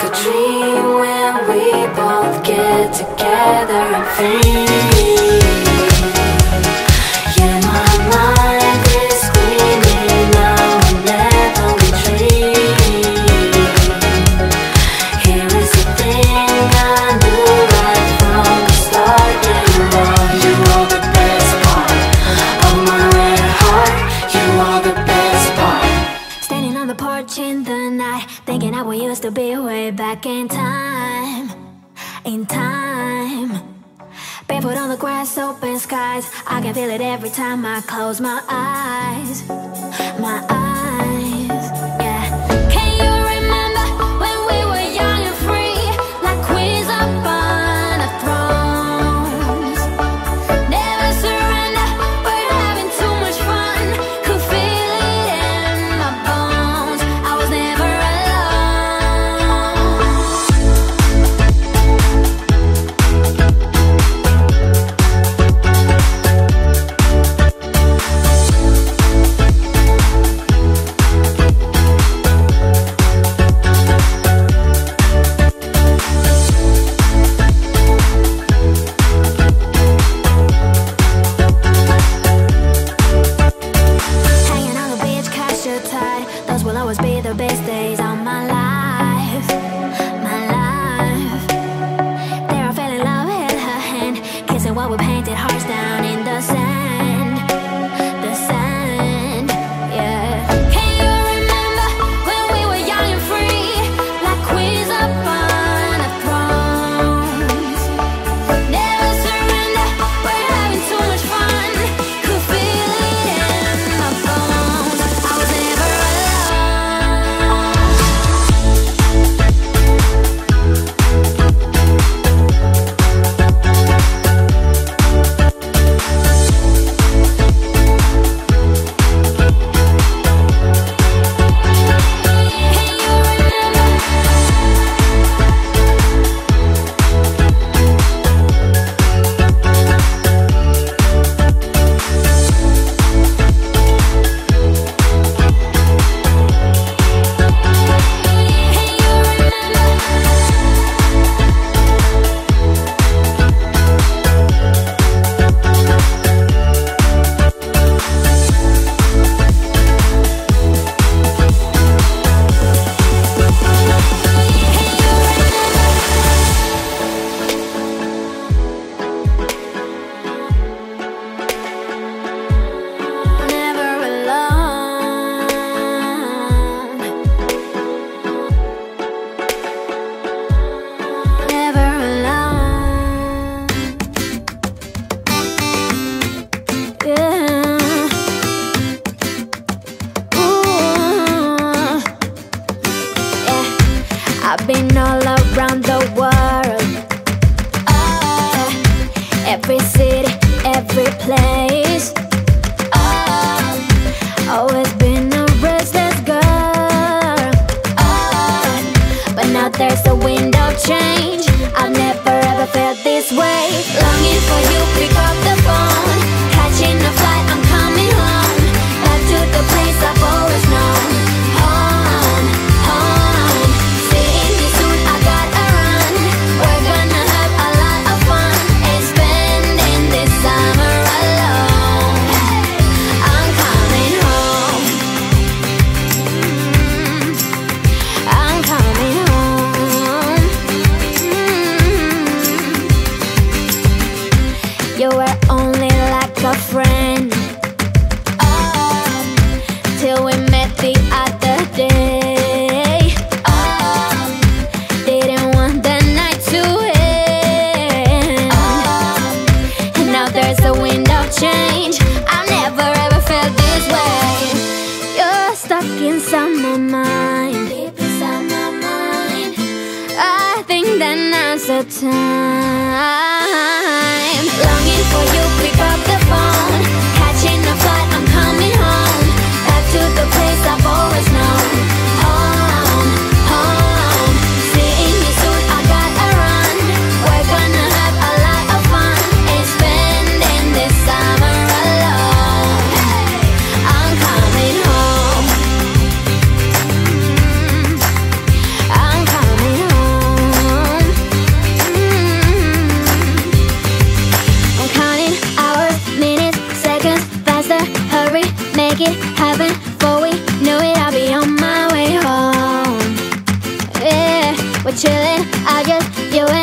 like a dream when we both get together and free. Yeah, my mind is screaming now and never retreat. Here is the thing I knew right from the start. Yeah, you are the best part of my red heart. You are the best part. Standing on the porch in the night, thinking how we used to be way back in time. In time, barefoot on the grass, open skies. I can feel it every time I close my eyes. My eyes, yeah. Can you remember when we were young and free, like queens upon a thrones? Never surrender, we're having too much fun. Could feel it in my bones. I was never hanging on the beach, catch your tide. Those will always be the best days of my life. My life. There I fell in love, held her hand, kissing while we painted hearts down in the sand. The sand, yeah. Can you remember when we were young and free, like queens upon a thrones? Never surrender, we're having too much fun. Could feel it in my bones. I was never I've been all around the world, every city, every place. Always been a restless girl, but now there's a wind of change. I've never ever felt this way. Longing for you, pick up the phone, catching a flight, I'm coming home, back to the place I've always known. Home, home. Seeing you soon, I gotta run. We're gonna have a lot of fun and spending this summer alone. I'm coming home. I'm coming home. You were only like a friend, till we met the other day. Didn't want the night to end, and now there's a wind of change. I've never ever felt this way. You're stuck inside my mind, deep inside my mind. I think that now's the time. Longing for you, pick up the phone, catching a flight, I'm coming home, back to the place I've always known. Home, home. Seeing you soon, I gotta run. We're gonna have a lot of fun and spending this summer alone. I'm coming home. I'm coming home. feeling. I just feel when